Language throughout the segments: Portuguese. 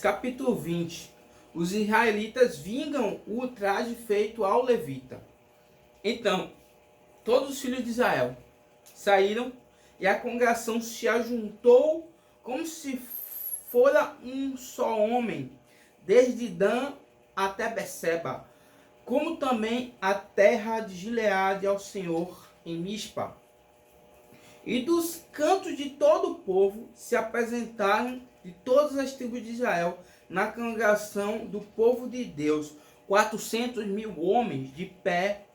Capítulo 20. Os israelitas vingam o ultraje feito ao levita. Então, todos os filhos de Israel saíram e a congregação se ajuntou como se fora um só homem, desde Dan até Beceba, como também a terra de Gileade ao Senhor em Mispa. E dos cantos de todo o povo se apresentaram de todas as tribos de Israel na congregação do povo de Deus 400.000 homens de pé,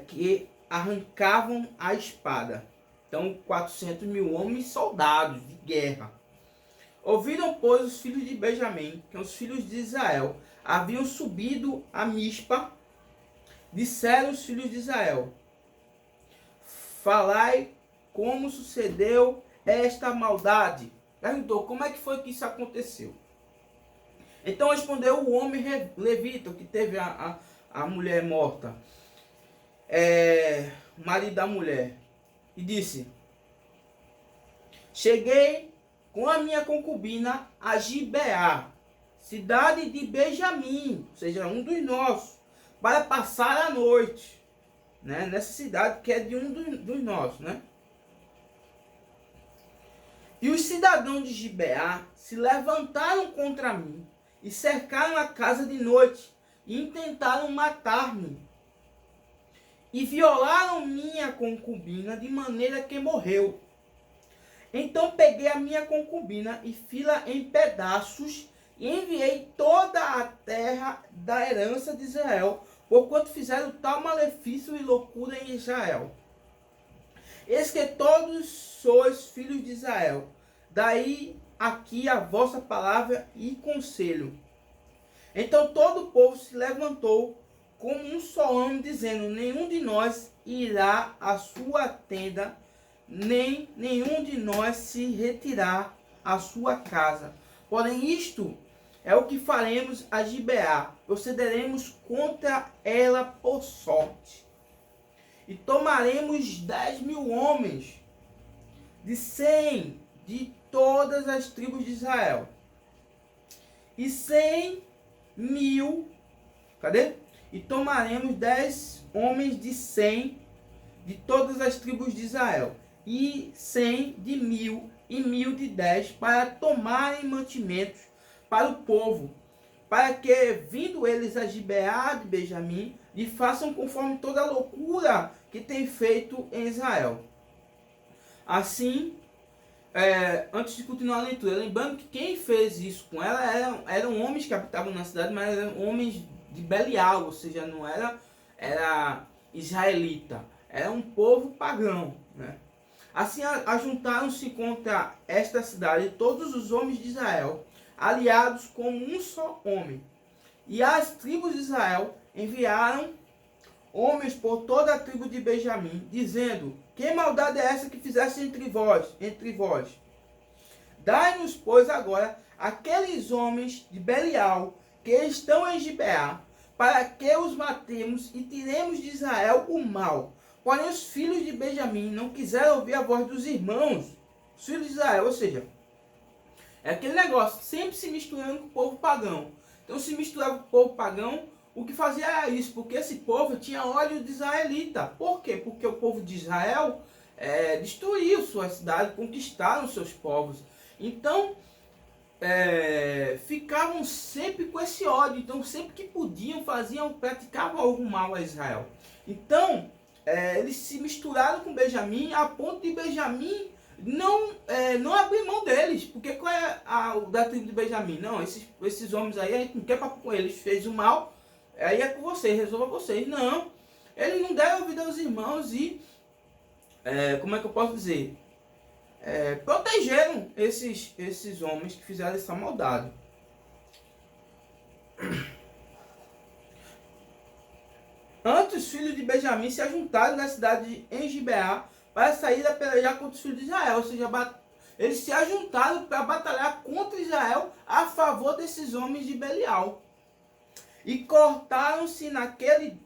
que arrancavam a espada. Então 400.000 homens soldados de guerra. Ouviram, pois, os filhos de Benjamim, que os filhos de Israel haviam subido a Mispa. Disseram os filhos de Israel: falai como sucedeu esta maldade. Perguntou, como é que foi que isso aconteceu? Então respondeu o homem levita, que teve a mulher morta, marido da mulher, e disse: cheguei com a minha concubina a Gibeá, cidade de Benjamim, ou seja, um dos nossos, para passar a noite, né, nessa cidade que é de um dos nossos, né? E os cidadãos de Gibeá se levantaram contra mim e cercaram a casa de noite e intentaram matar-me. E violaram minha concubina de maneira que morreu. Então peguei a minha concubina e fiz-la em pedaços e enviei toda a terra da herança de Israel, porquanto fizeram tal malefício e loucura em Israel. Eis que todos sois filhos de Israel, daí aqui a vossa palavra e conselho. Então todo o povo se levantou como um só homem, dizendo: nenhum de nós irá à sua tenda, nem nenhum de nós se retirará à sua casa. Porém isto é o que faremos a Gibeá: procederemos contra ela por sorte. E tomaremos 10.000 homens de 100 de todas as tribos de Israel. E 100.000, cadê? E tomaremos 10 homens de 100 de todas as tribos de Israel. E 100 de 1.000 e 1.000 de 10, para tomarem mantimentos para o povo, para que, vindo eles a Gibeá de Benjamim, lhe façam conforme toda a loucura que tem feito em Israel. Assim, antes de continuar a leitura, lembrando que quem fez isso com ela eram homens que habitavam na cidade, mas eram homens de Belial, ou seja, não era israelita, era um povo pagão, né? Assim ajuntaram-se contra esta cidade todos os homens de Israel, aliados como um só homem. E as tribos de Israel enviaram homens por toda a tribo de Benjamim, dizendo: que maldade é essa que fizeste entre vós? Dai-nos, pois, agora aqueles homens de Belial que estão em Gibeá, para que os matemos e tiremos de Israel o mal. Porém os filhos de Benjamim não quiseram ouvir a voz dos irmãos, os filhos de Israel, ou seja, é aquele negócio, sempre se misturando com o povo pagão. Então se misturava com o povo pagão, o que fazia era isso, porque esse povo tinha ódio de israelita. Por quê? Porque o povo de Israel destruiu sua cidade, conquistaram seus povos. Então, ficavam sempre com esse ódio. Então, sempre que podiam, praticavam algum mal a Israel. Então, eles se misturaram com Benjamim, a ponto de Benjamim não abrir mão deles. Porque qual é da tribo de Benjamim? Não, esses homens aí, a gente não quer papo com eles, fez o mal, aí é com vocês, resolva vocês. Não, eles não deram ouvido aos irmãos e, como é que eu posso dizer? Protegeram esses homens que fizeram essa maldade. Antes os filhos de Benjamim se ajuntaram na cidade de Gibeá para sair a pelejar contra os filhos de Israel. Ou seja, eles se ajuntaram para batalhar contra Israel a favor desses homens de Belial. E contaram-se naquele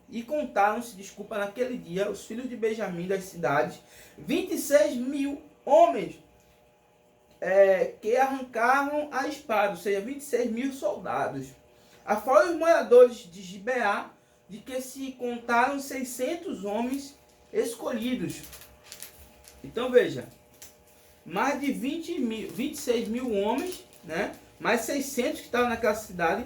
dia os filhos de Benjamim das cidades, 26.000 homens, que arrancaram a espada, ou seja, 26 mil soldados. Afora os moradores de Gibeá, de que se contaram 600 homens escolhidos. Então veja, mais de 26 mil homens, né? Mais 600 que estavam naquela cidade,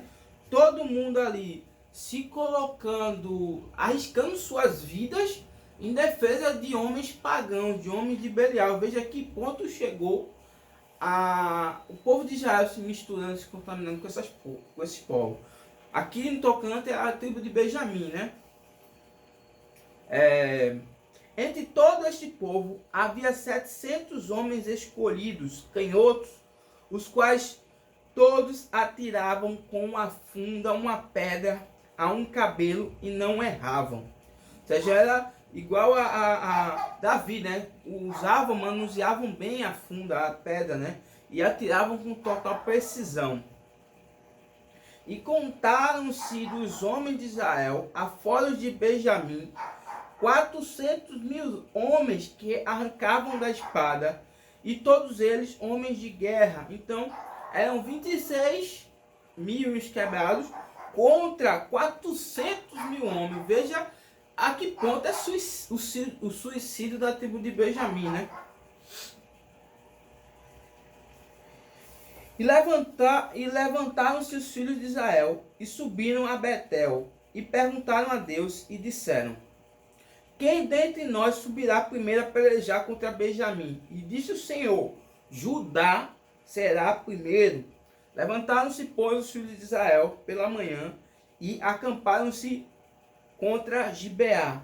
todo mundo ali se colocando, arriscando suas vidas em defesa de homens pagãos, de homens de Belial. Veja que ponto chegou o povo de Israel se misturando, se contaminando com esses povos. Aqui no tocante é a tribo de Benjamim, né? Entre todo este povo havia 700 homens escolhidos, canhotos, os quais todos atiravam com uma funda, uma pedra a um cabelo e não erravam. Ou seja, era igual a Davi, né? Manuseavam bem a funda, a pedra, né? E atiravam com total precisão. E contaram-se dos homens de Israel, afora os de Benjamim, 400 mil homens que arrancavam da espada, e todos eles homens de guerra. Então, eram 26 mil quebrados contra 400 mil homens. Veja a que ponto é o suicídio da tribo de Benjamim, né? E levantaram-se os filhos de Israel e subiram a Betel e perguntaram a Deus e disseram: quem dentre nós subirá primeiro a pelejar contra Benjamim? E disse o Senhor: Judá será primeiro. Levantaram-se, pois, os filhos de Israel pela manhã e acamparam-se contra Gibeá.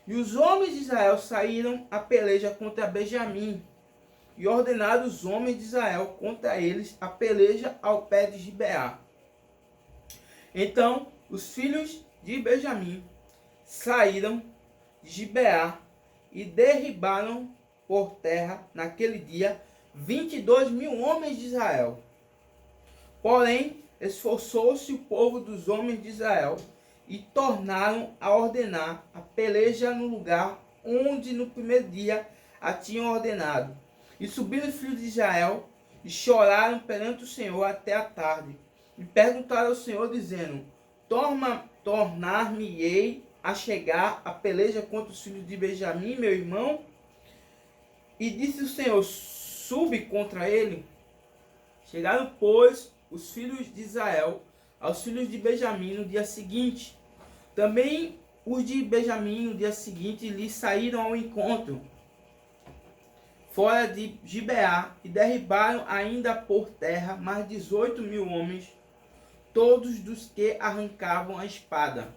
E os homens de Israel saíram a peleja contra Benjamim. E ordenaram os homens de Israel contra eles a peleja ao pé de Gibeá. Então os filhos de Benjamim saíram de Gibeá e derribaram por terra naquele dia 22 mil homens de Israel. Porém, esforçou-se o povo dos homens de Israel e tornaram a ordenar a peleja no lugar onde no primeiro dia a tinham ordenado. E subiram os filhos de Israel e choraram perante o Senhor até a tarde. E perguntaram ao Senhor, dizendo: tornar-me-ei a chegar a peleja contra os filhos de Benjamim, meu irmão? E disse o Senhor: sube contra ele. Chegaram, pois, os filhos de Israel aos filhos de Benjamim no dia seguinte. Também os de Benjamim no dia seguinte lhes saíram ao encontro, fora de Gibeá, e derribaram ainda por terra mais 18 mil homens, todos dos que arrancavam a espada.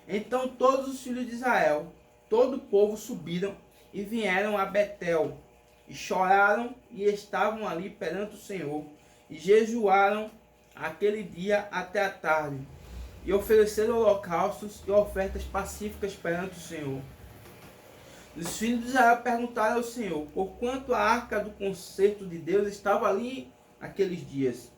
Então todos os filhos de Israel, todo o povo, subiram e vieram a Betel, e choraram e estavam ali perante o Senhor, e jejuaram aquele dia até a tarde, e ofereceram holocaustos e ofertas pacíficas perante o Senhor. Os filhos de Israel perguntaram ao Senhor, porquanto a arca do concerto de Deus estava ali naqueles dias.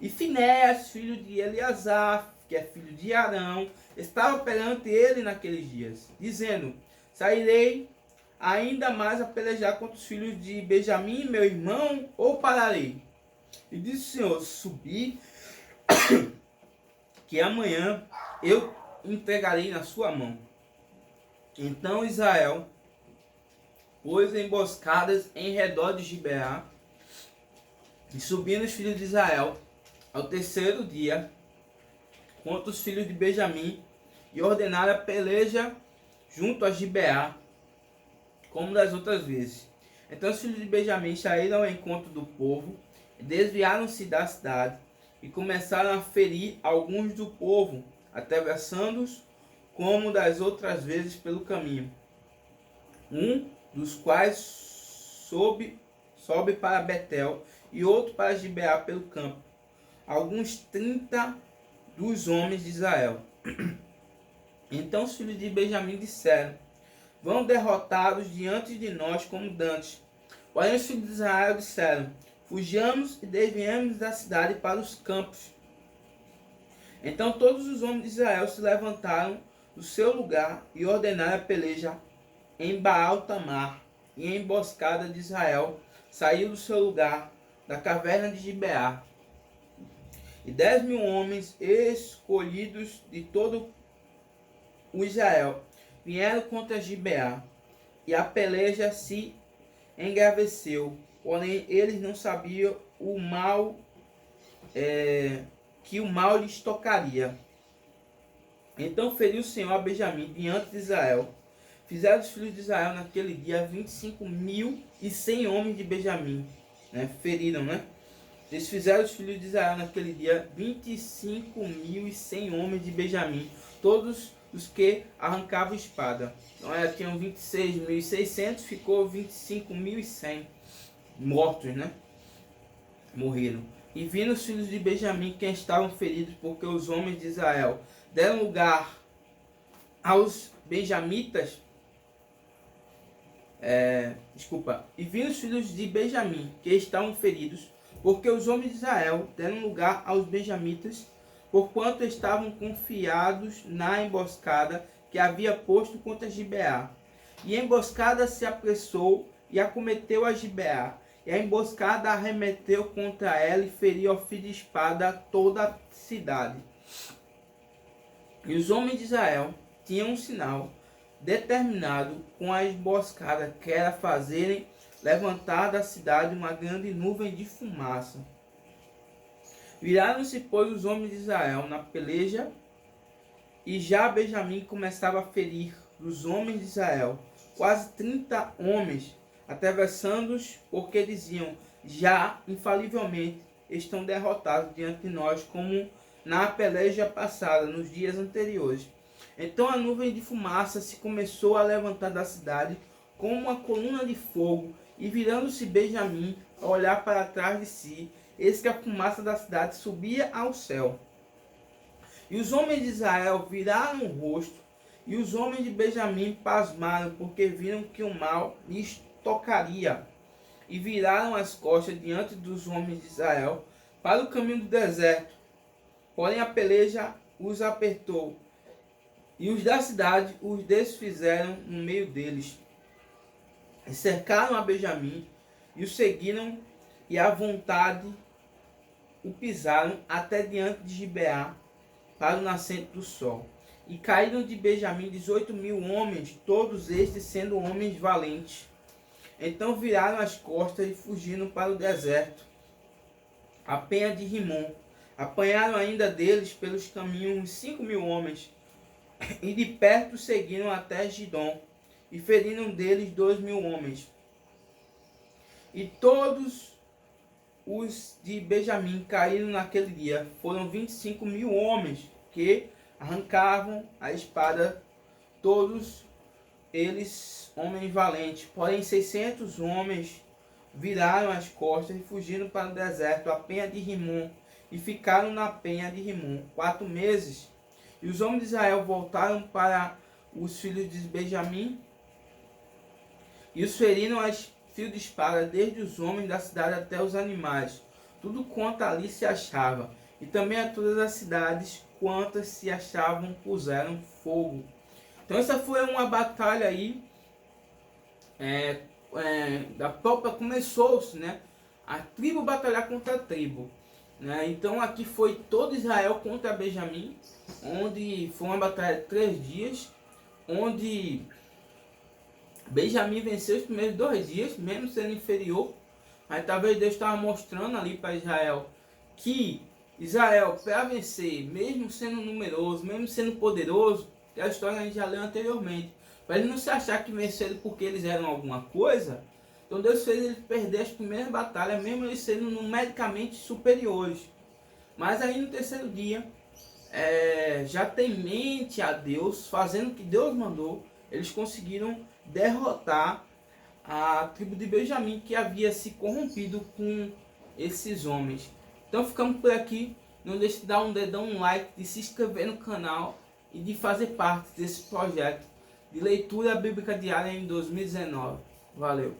E Finéias, filho de Eleazar, que é filho de Arão, estava perante ele naqueles dias, dizendo: sairei ainda mais a pelejar contra os filhos de Benjamim, meu irmão, ou pararei? E disse o Senhor: subi, que amanhã eu entregarei na sua mão. Então Israel pôs emboscadas em redor de Gibeá, e subiram os filhos de Israel ao terceiro dia contra os filhos de Benjamim, e ordenaram a peleja junto a Gibeá, como das outras vezes. Então os filhos de Benjamim saíram ao encontro do povo, desviaram-se da cidade, e começaram a ferir alguns do povo, atravessando-os como das outras vezes pelo caminho. Um dos quais sobe para Betel, e outro para Gibeá pelo campo, alguns 30 dos homens de Israel. Então os filhos de Benjamim disseram: vão derrotados diante de nós como dantes. Porém os filhos de Israel disseram: fujamos e desviemos da cidade para os campos. Então todos os homens de Israel se levantaram do seu lugar e ordenaram a peleja em Baal Tamar, e a emboscada de Israel saiu do seu lugar da caverna de Gibeá. E 10.000 homens escolhidos de todo o Israel vieram contra Gibeá. E a peleja se engraveceu. Porém, eles não sabiam o mal que o mal lhes tocaria. Então feriu o Senhor a Benjamim diante de Israel. Fizeram os filhos de Israel naquele dia 25.100 homens de Benjamim. Feriram, né? Eles fizeram os filhos de Israel naquele dia 25.100 homens de Benjamim. Todos os que arrancavam espada. Então tinham 26.600, ficou 25.100 mortos, né? Morreram. E viram os filhos de Benjamim quem estavam feridos, porque os homens de Israel deram lugar aos benjamitas. E viram os filhos de Benjamim que estavam feridos, porque os homens de Israel deram lugar aos benjamitas, porquanto estavam confiados na emboscada que havia posto contra Gibeá. E a emboscada se apressou e acometeu a Gibeá. E a emboscada arremeteu contra ela e feriu ao fio de espada toda a cidade. E os homens de Israel tinham um sinal determinado com a emboscada, que era fazerem levantar da cidade uma grande nuvem de fumaça. Viraram-se, pois, os homens de Israel na peleja, e já Benjamim começava a ferir os homens de Israel, quase 30 homens, atravessando-os, porque diziam: já infalivelmente estão derrotados diante de nós, como na peleja passada, nos dias anteriores. Então a nuvem de fumaça se começou a levantar da cidade como uma coluna de fogo, e virando-se Benjamim a olhar para trás de si, eis que a fumaça da cidade subia ao céu. E os homens de Israel viraram o rosto, e os homens de Benjamim pasmaram, porque viram que o mal lhes tocaria. E viraram as costas diante dos homens de Israel para o caminho do deserto. Porém a peleja os apertou, e os da cidade os desfizeram no meio deles. E cercaram a Benjamim, e o seguiram, e à vontade o pisaram até diante de Gibeá, para o nascente do sol. E caíram de Benjamim 18.000 homens, todos estes sendo homens valentes. Então viraram as costas e fugiram para o deserto, a penha de Rimon. Apanharam ainda deles pelos caminhos uns 5.000 homens, e de perto seguiram até Gidom, e feriram deles 2.000 homens. E todos os de Benjamim caíram naquele dia. Foram 25.000 homens que arrancavam a espada, todos eles homens valentes. Porém 600 homens viraram as costas e fugiram para o deserto, a penha de Rimon, e ficaram na penha de Rimon 4 meses. E os homens de Israel voltaram para os filhos de Benjamim e os feriram a fio de espada, desde os homens da cidade até os animais, tudo quanto ali se achava. E também a todas as cidades quantas se achavam puseram fogo. Então essa foi uma batalha aí, da própria, começou-se, né, a tribo batalhar contra a tribo. Então aqui foi todo Israel contra Benjamim, onde foi uma batalha de 3 dias, onde Benjamim venceu os primeiros 2 dias, mesmo sendo inferior. Mas talvez Deus estava mostrando ali para Israel que Israel, para vencer, mesmo sendo numeroso, mesmo sendo poderoso, que é a história que a gente já leu anteriormente, para eles não se achar que venceram porque eles eram alguma coisa. Então Deus fez eles perder as primeiras batalhas, mesmo eles sendo numericamente superiores. Mas aí no 3º dia, já temente a Deus, fazendo o que Deus mandou, eles conseguiram derrotar a tribo de Benjamim, que havia se corrompido com esses homens. Então ficamos por aqui. Não deixe de dar um dedão, um like, de se inscrever no canal e de fazer parte desse projeto de leitura bíblica diária em 2019. Valeu!